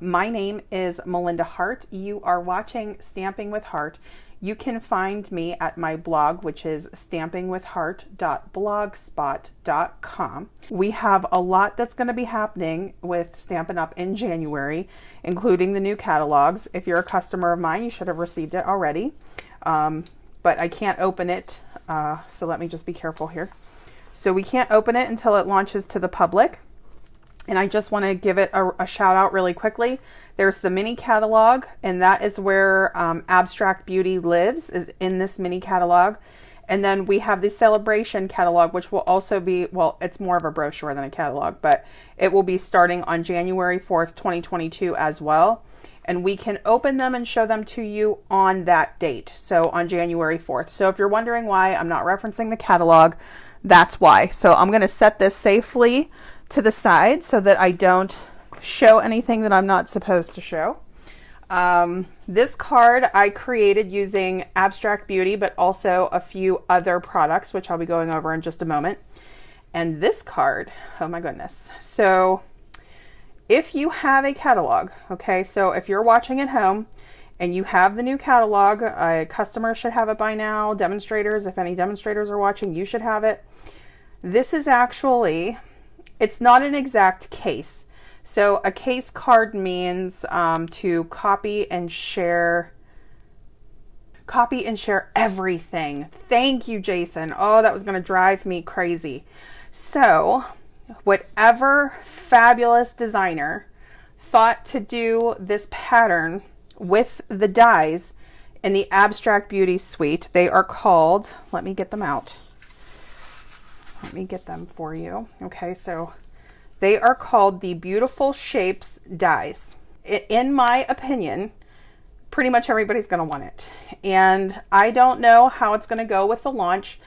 My name is Melinda Hart. You are watching Stamping with Hart. You can find me at my blog, which is stampingwithhart.blogspot.com. We have a lot that's going to be happening with Stampin' Up! In January, including the new catalogs. If you're a customer of mine, you should have received it already. But I can't open it, so let me just be careful here. So we can't open it until it launches to the public. And I just want to give it a shout out really quickly. There's the mini catalog, and that is where Abstract Beauty lives, is in this mini catalog. And then we have the celebration catalog, which will also be, well, it's more of a brochure than a catalog, but it will be starting on January 4th, 2022 as well. And we can open them and show them to you on that date. So on January 4th. So if you're wondering why I'm not referencing the catalog, that's why. So I'm going to set this safely to the side so that I don't show anything that I'm not supposed to show. This card I created using Abstract Beauty, but also a few other products, which I'll be going over in just a moment. And this card, oh my goodness. So if you have a catalog, okay, so if you're watching at home and you have the new catalog, customers should have it by now. Demonstrators, if any demonstrators are watching, you should have it. This is actually, it's not an exact case. So a case card means to copy and share everything. Thank you, Jason. Oh, that was going to drive me crazy. So whatever fabulous designer thought to do this pattern with the dies in the Abstract Beauty suite, they are called, let me get them out. Let me get them for you. Okay, so they are called the Beautiful Shapes dies. In my opinion, pretty much everybody's going to want it. And I don't know how it's going to go with the launch.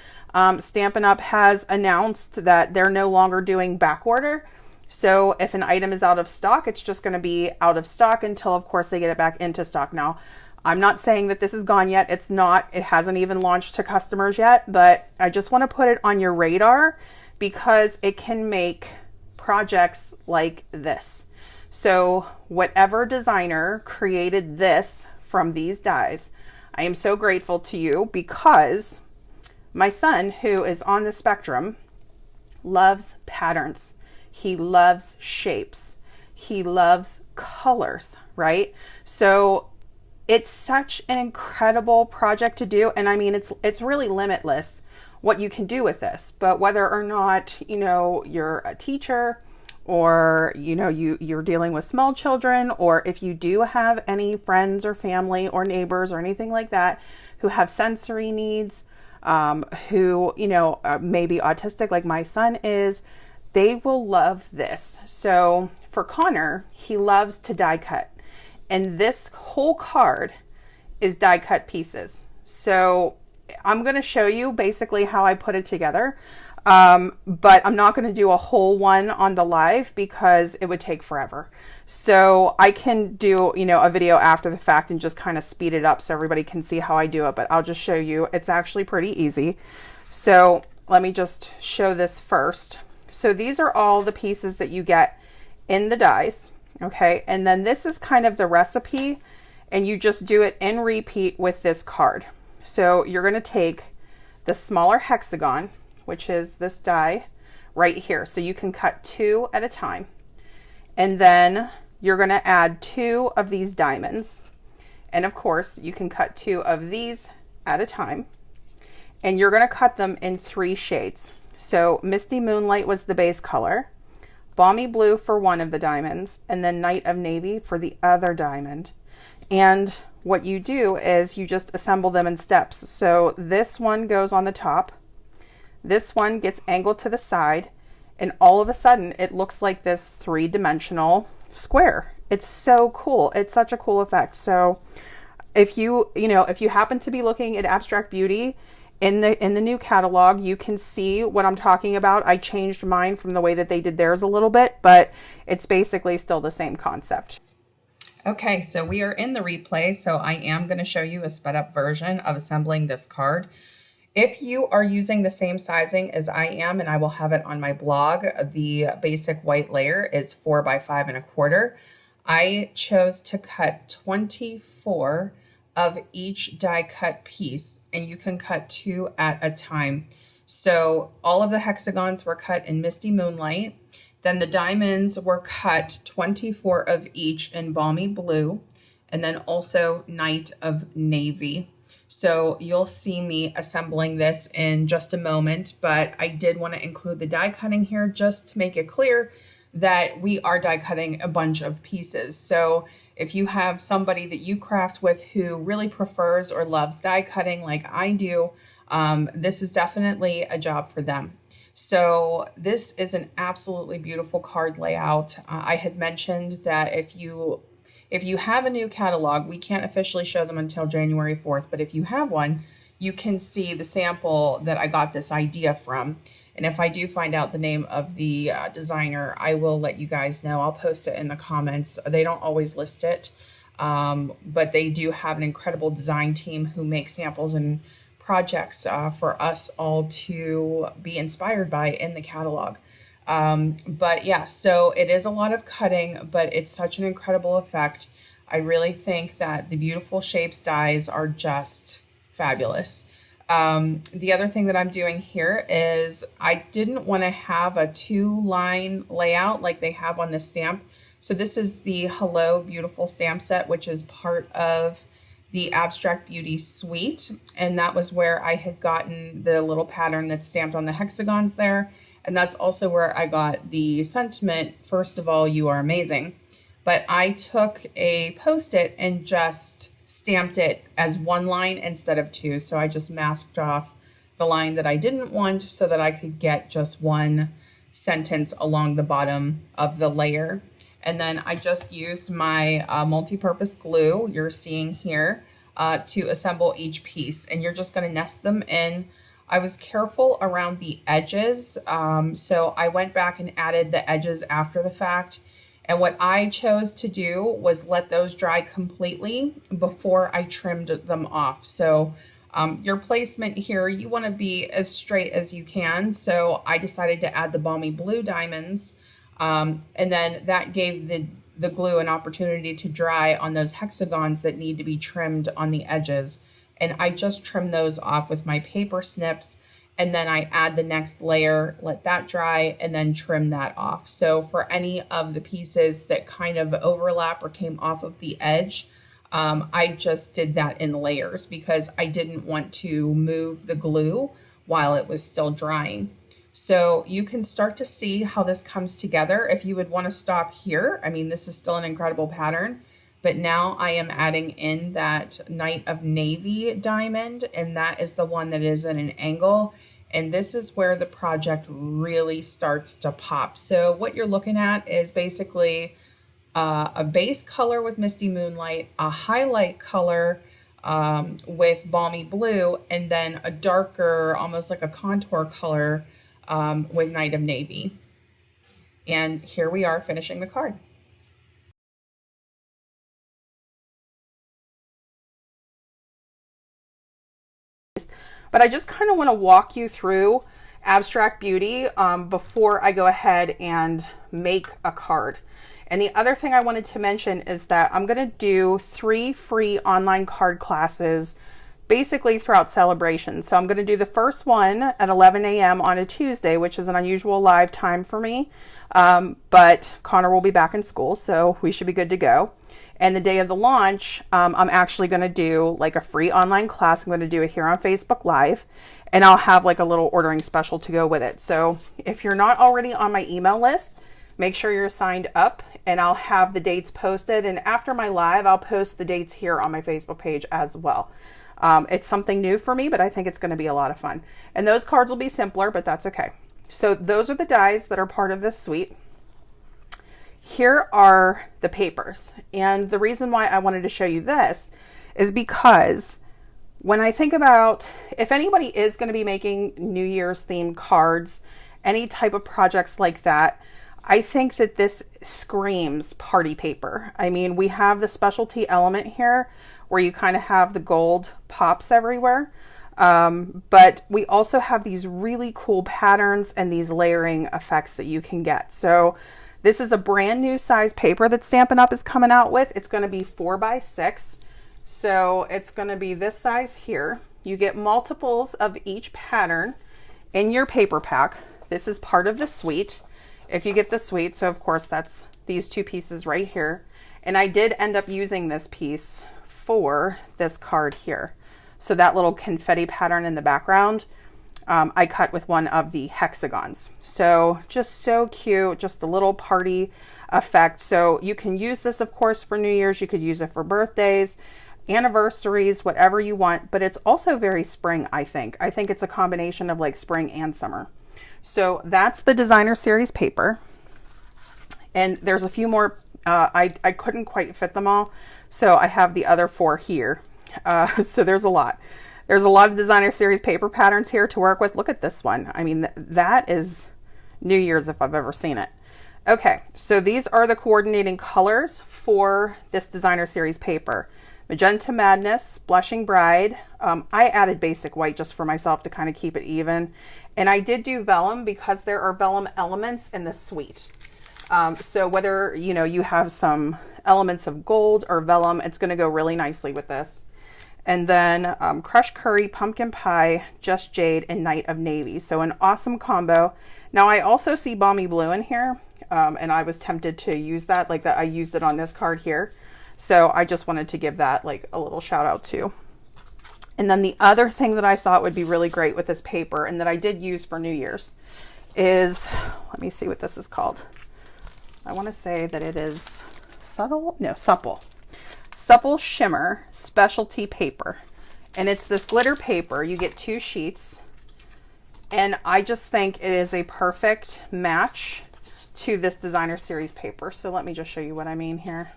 Stampin' Up! Has announced that they're no longer doing back order. So if an item is out of stock, it's just going to be out of stock until, of course, they get it back into stock. Now, I'm not saying that this is gone yet. It's not. It hasn't even launched to customers yet, but I just want to put it on your radar because it can make projects like this. So whatever designer created this from these dies, I am so grateful to you because my son, who is on the spectrum, loves patterns. He loves shapes. He loves colors, right? So it's such an incredible project to do. And I mean, it's really limitless what you can do with this. But whether or not, you know, you're a teacher or, you know, you're dealing with small children, or if you do have any friends or family or neighbors or anything like that who have sensory needs, who, you know, may be autistic like my son is, they will love this. So for Connor, he loves to die cut. And this whole card is die cut pieces. So I'm going to show you basically how I put it together. But I'm not going to do a whole one on the live because it would take forever. So I can do, you know, a video after the fact and just kind of speed it up so everybody can see how I do it. But I'll just show you. It's actually pretty easy. So let me just show this first. So these are all the pieces that you get in the dies. Okay, and then this is kind of the recipe, and you just do it in repeat with this card. So you're going to take the smaller hexagon, which is this die right here. So you can cut 2 at a time. And then you're going to add 2 of these diamonds. And of course, you can cut 2 of these at a time. And you're going to cut them in 3 shades. So Misty Moonlight was the base color. Balmy Blue for one of the diamonds, and then Night of Navy for the other diamond. And what you do is you just assemble them in steps. So this one goes on the top, this one gets angled to the side, and all of a sudden it looks like this 3-dimensional square. It's so cool. It's such a cool effect. So if you happen to be looking at Abstract Beauty in the new catalog, you can see what I'm talking about. I changed mine from the way that they did theirs a little bit, but it's basically still the same concept. Okay, so we are in the replay, so I am going to show you a sped up version of assembling this card. If you are using the same sizing as I am, and I will have it on my blog, the basic white layer is 4 by 5 1/4. I chose to cut 24 of each die cut piece, and you can cut 2 at a time. So all of the hexagons were cut in Misty Moonlight. Then the diamonds were cut 24 of each in Balmy Blue, and then also Night of Navy. So you'll see me assembling this in just a moment, but I did want to include the die cutting here just to make it clear that we are die cutting a bunch of pieces. So if you have somebody that you craft with who really prefers or loves die cutting like I do, this is definitely a job for them. So this is an absolutely beautiful card layout. I had mentioned that if you have a new catalog, we can't officially show them until January 4th, but if you have one, you can see the sample that I got this idea from. And if I do find out the name of the designer, I will let you guys know. I'll post it in the comments. They don't always list it, but they do have an incredible design team who make samples and projects for us all to be inspired by in the catalog. But yeah, so it is a lot of cutting, but it's such an incredible effect. I really think that the beautiful shapes dies are just fabulous. The other thing that I'm doing here is I didn't want to have a 2-line layout like they have on the stamp. So this is the Hello Beautiful stamp set, which is part of the Abstract Beauty suite. And that was where I had gotten the little pattern that's stamped on the hexagons there. And that's also where I got the sentiment, first of all, you are amazing. But I took a Post-it and just stamped it as 1 line instead of 2. So I just masked off the line that I didn't want so that I could get just 1 sentence along the bottom of the layer. And then I just used my multi-purpose glue you're seeing here to assemble each piece. And you're just going to nest them in. I was careful around the edges. So I went back and added the edges after the fact. And what I chose to do was let those dry completely before I trimmed them off. So your placement here, you want to be as straight as you can. So I decided to add the Balmy Blue diamonds. And then that gave the glue an opportunity to dry on those hexagons that need to be trimmed on the edges. And I just trim those off with my paper snips. And then I add the next layer, let that dry, and then trim that off. So for any of the pieces that kind of overlap or came off of the edge, I just did that in layers because I didn't want to move the glue while it was still drying. So you can start to see how this comes together. If you would want to stop here, I mean, this is still an incredible pattern. But now I am adding in that Night of Navy diamond, and that is the one that is at an angle. And this is where the project really starts to pop. So what you're looking at is basically a base color with Misty Moonlight, a highlight color with Balmy Blue, and then a darker, almost like a contour color with Night of Navy. And here we are finishing the card. But I just kind of want to walk you through Abstract Beauty before I go ahead and make a card. And the other thing I wanted to mention is that I'm going to do 3 free online card classes basically throughout celebration. So I'm going to do the first one at 11 a.m. on a Tuesday, which is an unusual live time for me. But Connor will be back in school, so we should be good to go. And the day of the launch, I'm actually going to do like a free online class. I'm going to do it here on Facebook Live, and I'll have like a little ordering special to go with it. So if you're not already on my email list, make sure you're signed up, and I'll have the dates posted. And after my live, I'll post the dates here on my Facebook page as well. It's something new for me, but I think it's going to be a lot of fun. And those cards will be simpler, but that's okay. So those are the dies that are part of this suite. Here are the papers. And the reason why I wanted to show you this is because when I think about if anybody is going to be making New Year's themed cards, any type of projects like that, I think that this screams party paper. I mean, we have the specialty element here where you kind of have the gold pops everywhere. But we also have these really cool patterns and these layering effects that you can get. So This is a brand new size paper that Stampin' Up is coming out with. It's going to be 4x6. So it's going to be this size here. You get multiples of each pattern in your paper pack. This is part of the suite. If you get the suite, so of course that's these two pieces right here. And I did end up using this piece for this card here. So that little confetti pattern in the background, I cut with one of the hexagons. So just so cute, just a little party effect. So you can use this, of course, for New Year's. You could use it for birthdays, anniversaries, whatever you want, but it's also very spring, I think. I think it's a combination of like spring and summer. So that's the designer series paper. And there's a few more, I couldn't quite fit them all. So I have the other 4 here. So there's a lot. There's a lot of designer series paper patterns here to work with. Look at this one. I mean, that is New Year's if I've ever seen it. Okay, so these are the coordinating colors for this designer series paper. Magenta Madness, Blushing Bride. I added basic white just for myself to kind of keep it even. And I did do vellum because there are vellum elements in the suite. So whether, you know, you have some elements of gold or vellum, it's going to go really nicely with this. And then Crushed Curry, Pumpkin Pie, Just Jade, and Night of Navy. So an awesome combo. Now I also see Balmy Blue in here, and I was tempted to use that, like that I used it on this card here. So I just wanted to give that like a little shout out too. And then the other thing that I thought would be really great with this paper, and that I did use for New Year's, is, let me see what this is called. I want to say that it is Supple. Supple Shimmer Specialty Paper. And it's this glitter paper. You get 2 sheets. And I just think it is a perfect match to this designer series paper. So let me just show you what I mean here.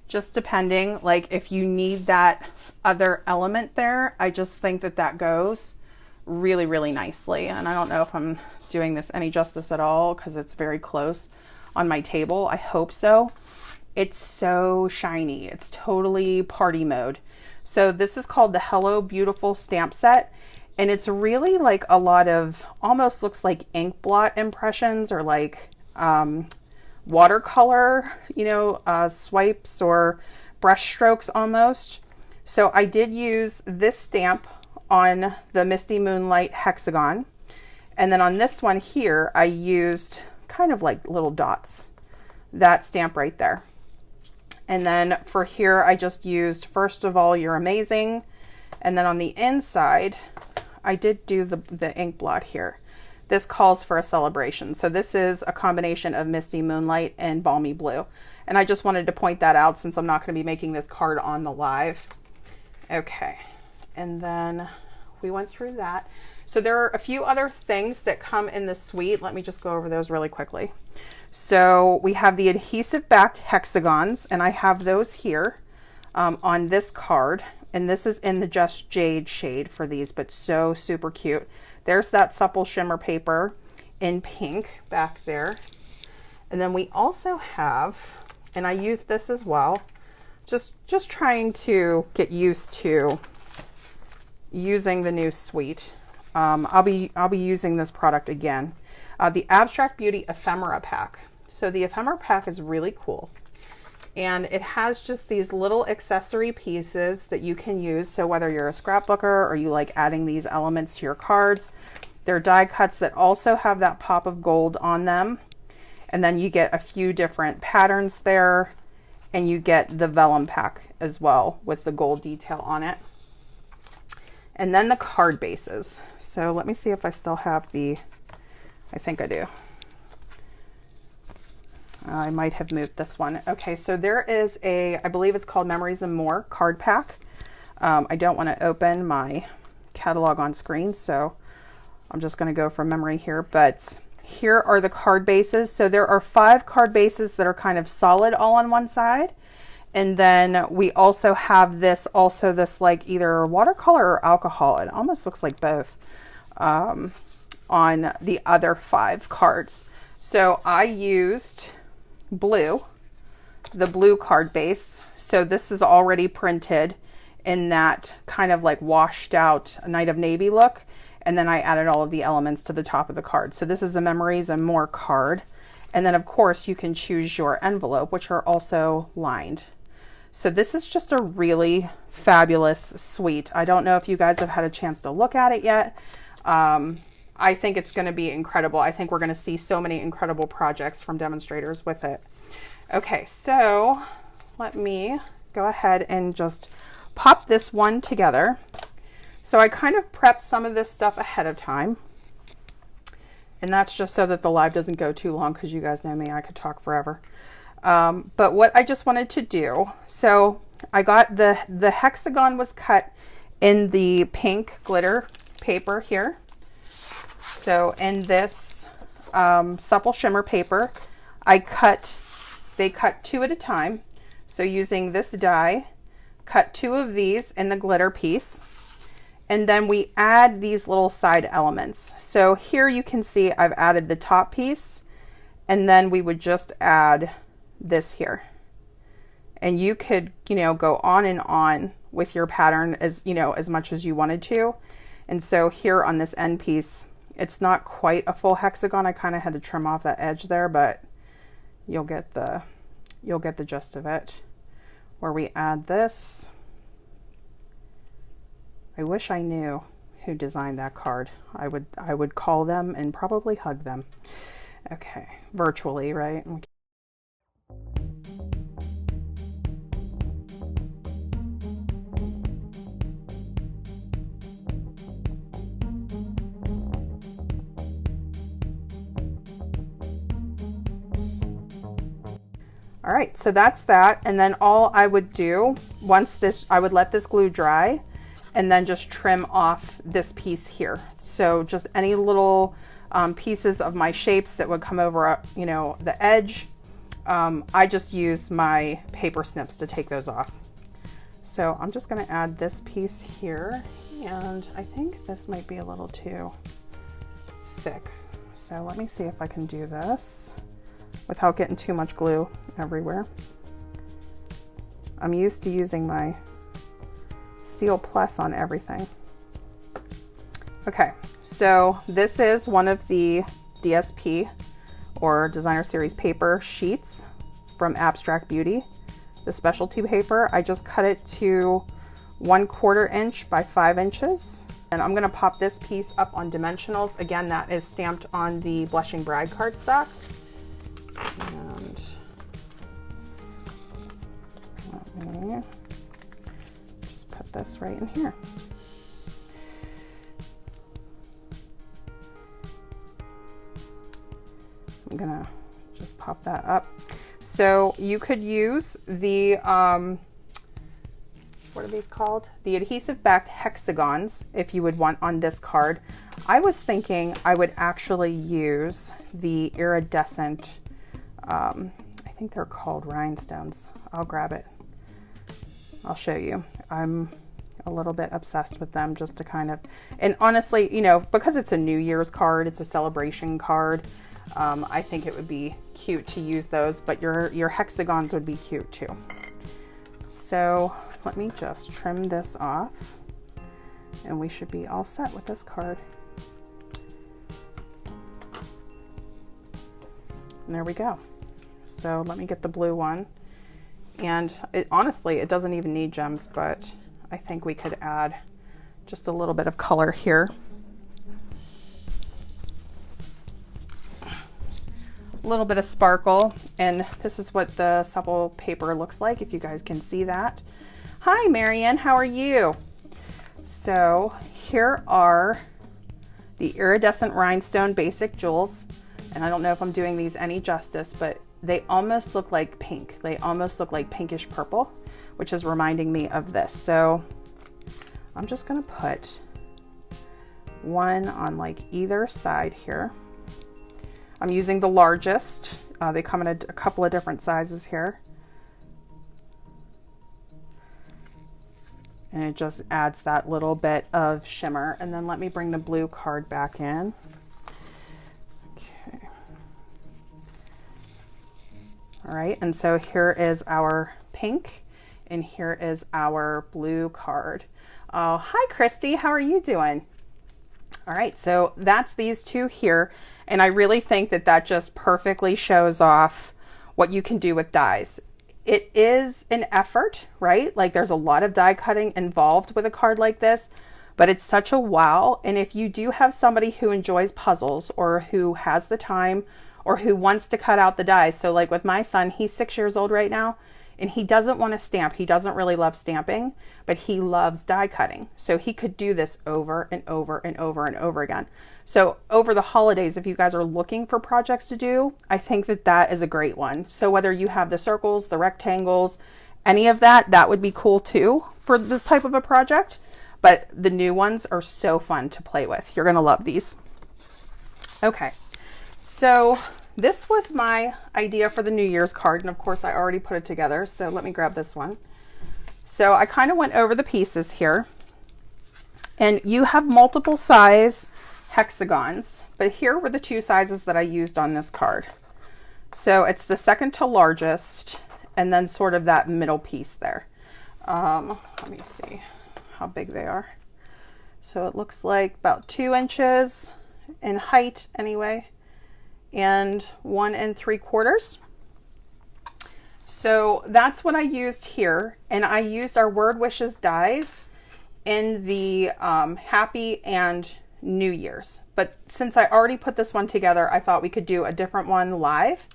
Just depending, like if you need that other element there, I just think that that goes really, really nicely. And I don't know if I'm doing this any justice at all because it's very close on my table. I hope so. It's so shiny. It's totally party mode. So this is called the Hello Beautiful stamp set. And it's really like a lot of, almost looks like ink blot impressions or like watercolor, you know, swipes or brush strokes almost. So I did use this stamp on the Misty Moonlight hexagon. And then on this one here, I used kind of like little dots, that stamp right there. And then for here, I just used, first of all, You're Amazing. And then on the inside, I did do the ink blot here. This calls for a celebration. So this is a combination of Misty Moonlight and Balmy Blue. And I just wanted to point that out since I'm not going to be making this card on the live. Okay. And then we went through that. So there are a few other things that come in the suite. Let me just go over those really quickly. So we have the adhesive backed hexagons, and I have those here on this card. And this is in the Just Jade shade for these, but so super cute. There's that Supple Shimmer paper in pink back there. And then we also have, and I use this as well, just trying to get used to using the new suite. I'll be using this product again. The Abstract Beauty Ephemera Pack. So the Ephemera Pack is really cool. And it has just these little accessory pieces that you can use. So whether you're a scrapbooker or you like adding these elements to your cards, they're die cuts that also have that pop of gold on them. And then you get a few different patterns there, and you get the vellum pack as well with the gold detail on it. And then the card bases. So let me see if I still have I think I do. I might have moved this one. Okay, so there is I believe it's called Memories and More card pack. I don't want to open my catalog on screen, so I'm just going to go from memory here. But here are the card bases. So there are 5 card bases that are kind of solid all on one side. And then we also have this like either watercolor or alcohol. It almost looks like both on the other 5 cards. So I used the blue card base. So this is already printed in that kind of like washed out Night of Navy look. And then I added all of the elements to the top of the card. So this is a Memories and More card. And then of course you can choose your envelope, which are also lined. So this is just a really fabulous suite. I don't know if you guys have had a chance to look at it yet. I think it's going to be incredible. I think we're going to see so many incredible projects from demonstrators with it. Okay, so let me go ahead and just pop this one together. So I kind of prepped some of this stuff ahead of time. And that's just so that the live doesn't go too long, because you guys know me, I could talk forever. But what I just wanted to do, so I got the hexagon was cut in the pink glitter paper here. So in this supple shimmer paper, they cut 2 at a time. So using this die, cut 2 of these in the glitter piece. And then we add these little side elements. So here you can see I've added the top piece, and then we would just add this here. And you could, you know, go on and on with your pattern as, you know, as much as you wanted to. And so here on this end piece, it's not quite a full hexagon. I kind of had to trim off that edge there, but you'll get the gist of it. Where we add this. I wish I knew who designed that card. I would call them and probably hug them. Okay, virtually, right? All right, so that's that. And then all I would do I would let this glue dry and then just trim off this piece here. So just any little pieces of my shapes that would come over, you know, the edge. I just use my paper snips to take those off. So I'm just gonna add this piece here, and I think this might be a little too thick. So let me see if I can do this without getting too much glue everywhere. I'm used to using my Seal Plus on everything. Okay, so this is one of the DSP or Designer Series paper sheets from Abstract Beauty. The specialty paper, I just cut it to 1/4 inch by 5 inches. And I'm gonna pop this piece up on dimensionals. Again, that is stamped on the Blushing Bride cardstock. And let me just put this right in here. I'm gonna just pop that up. So you could use the, what are these called? The adhesive backed hexagons if you would want on this card. I was thinking I would actually use the iridescent, I think they're called rhinestones. I'll grab it. I'll show you. I'm a little bit obsessed with them just to kind of, and honestly, you know, because it's a New Year's card, it's a celebration card. I think it would be cute to use those, but your hexagons would be cute too. So let me just trim this off and we should be all set with this card. And there we go. So let me get the blue one. And honestly, it doesn't even need gems, but I think we could add just a little bit of color here. A little bit of sparkle, and this is what the supple paper looks like, if you guys can see that. Hi Marianne, how are you? So here are the iridescent rhinestone basic jewels, and I don't know if I'm doing these any justice, but they almost look like pink. They almost look like pinkish purple, which is reminding me of this. So I'm just gonna put one on like either side here. I'm using the largest. They come in a couple of different sizes here. And it just adds that little bit of shimmer. And then let me bring the blue card back in. Okay. All right, and so here is our pink, and here is our blue card. Oh, hi Christy, how are you doing? All right, so that's these two here. And I really think that that just perfectly shows off what you can do with dies. It is an effort, right? Like there's a lot of die cutting involved with a card like this, but it's such a wow. And if you do have somebody who enjoys puzzles or who has the time or who wants to cut out the dies. So like with my son, he's 6 years old right now and he doesn't want to stamp. He doesn't really love stamping, but he loves die cutting. So he could do this over and over and over and over again. So over the holidays, if you guys are looking for projects to do, I think that that is a great one. So whether you have the circles, the rectangles, any of that, that would be cool too for this type of a project. But the new ones are so fun to play with. You're going to love these. Okay, so this was my idea for the New Year's card. And of course, I already put it together. So let me grab this one. So I kind of went over the pieces here. And you have multiple size hexagons. But here were the two sizes that I used on this card. So it's the second to largest and then sort of that middle piece there. Let me see how big they are. So it looks like about 2 inches in height anyway, and 1 3/4. So that's what I used here. And I used our Word Wishes dies in the Happy and New Year's. But since I already put this one together, I thought we could do a different one live.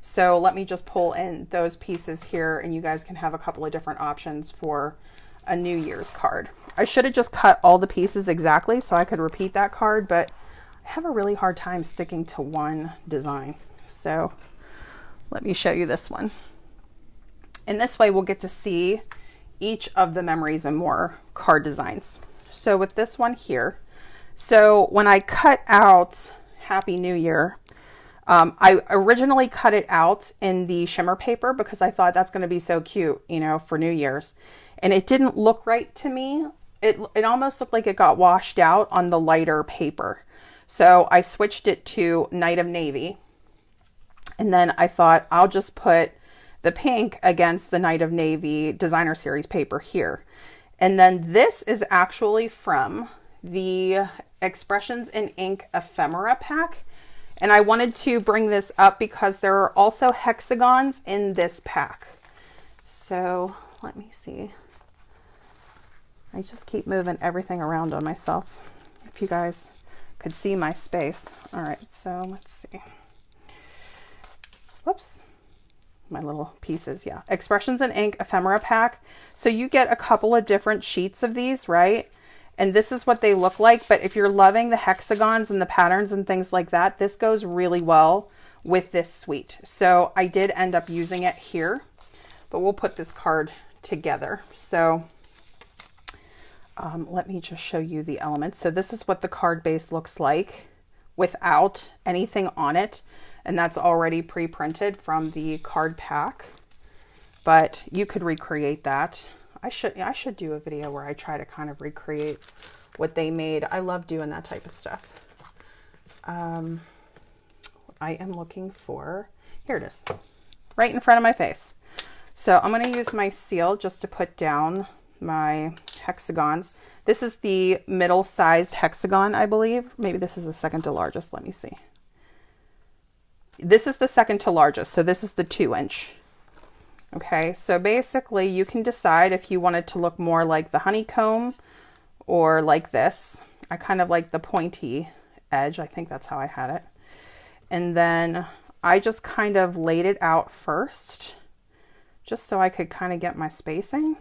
So let me just pull in those pieces here and you guys can have a couple of different options for a New Year's card. I should have just cut all the pieces exactly so I could repeat that card, but I have a really hard time sticking to one design. So let me show you this one. And this way we'll get to see each of the memories and more card designs. So with this one here, so when I cut out Happy New Year, I originally cut it out in the shimmer paper because I thought that's going to be so cute, you know, for New Year's. And it didn't look right to me. It almost looked like it got washed out on the lighter paper. So I switched it to Night of Navy. And then I thought I'll just put the pink against the Night of Navy designer series paper here. And then this is actually from the Expressions in Ink ephemera pack. And I wanted to bring this up because there are also hexagons in this pack. So let me see. I just keep moving everything around on myself. If you guys could see my space. All right, so let's see. Whoops. My little pieces, yeah. Expressions in Ink ephemera pack. So you get a couple of different sheets of these, right? And this is what they look like. But if you're loving the hexagons and the patterns and things like that, this goes really well with this suite. So I did end up using it here, but we'll put this card together. So let me just show you the elements. So this is what the card base looks like without anything on it. And that's already pre-printed from the card pack, but you could recreate that. I should do a video where I try to kind of recreate what they made. I love doing that type of stuff. I am looking for, here it is, right in front of my face. So I'm going to use my seal just to put down my hexagons. This is the middle sized hexagon, I believe. Maybe this is the second to largest. Let me see. This is the second to largest. So this is the 2 inch. Okay. So basically you can decide if you want it to look more like the honeycomb or like this. I kind of like the pointy edge. I think that's how I had it. And then I just kind of laid it out first, just so I could kind of get my spacing.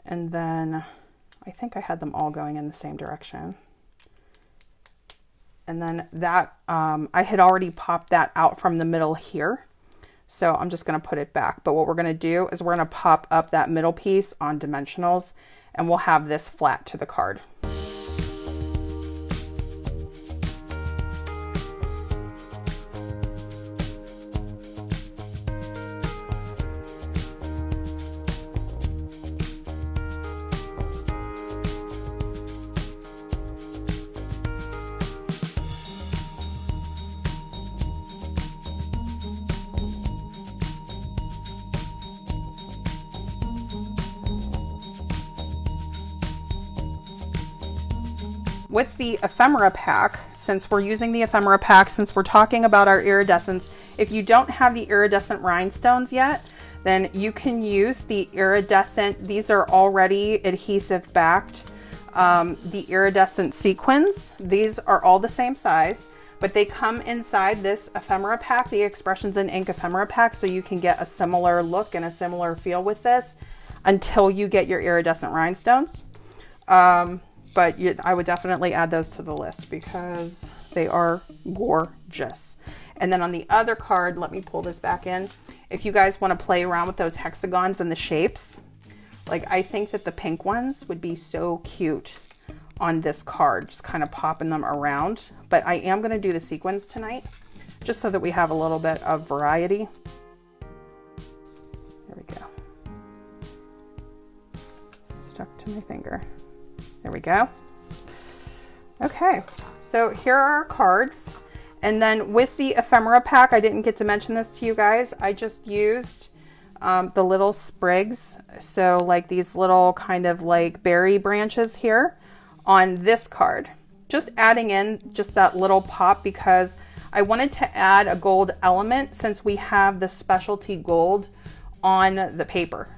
And then I think I had them all going in the same direction. And then that, I had already popped that out from the middle here. So I'm just going to put it back. But what we're going to do is we're going to pop up that middle piece on dimensionals and we'll have this flat to the card. With the ephemera pack, since we're using the ephemera pack, since we're talking about our iridescents, if you don't have the iridescent rhinestones yet, then you can use the iridescent, these are already adhesive backed, the iridescent sequins. These are all the same size, but they come inside this ephemera pack, the Expressions in Ink ephemera pack, so you can get a similar look and a similar feel with this until you get your iridescent rhinestones. But I would definitely add those to the list because they are gorgeous. And then on the other card, let me pull this back in. If you guys want to play around with those hexagons and the shapes, like I think that the pink ones would be so cute on this card, just kind of popping them around. But I am going to do the sequins tonight, just so that we have a little bit of variety. There we go. Stuck to my finger. There we go. Okay, so here are our cards. And then with the ephemera pack, I didn't get to mention this to you guys. I just used the little sprigs. So like these little kind of like berry branches here on this card. Just adding in just that little pop because I wanted to add a gold element since we have the specialty gold on the paper.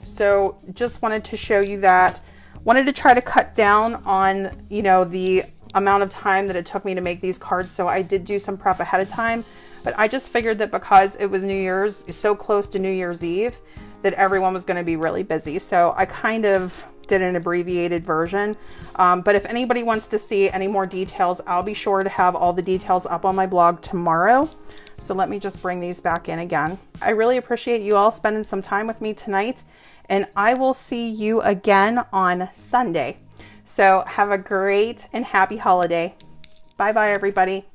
So just wanted to show you that. Wanted to try to cut down on, you know, the amount of time that it took me to make these cards. So I did do some prep ahead of time, but I just figured that because it was New Year's, so close to New Year's Eve, that everyone was going to be really busy. So I kind of did an abbreviated version. But if anybody wants to see any more details, I'll be sure to have all the details up on my blog tomorrow. So let me just bring these back in again. I really appreciate you all spending some time with me tonight, and I will see you again on Sunday. So have a great and happy holiday. Bye bye, everybody.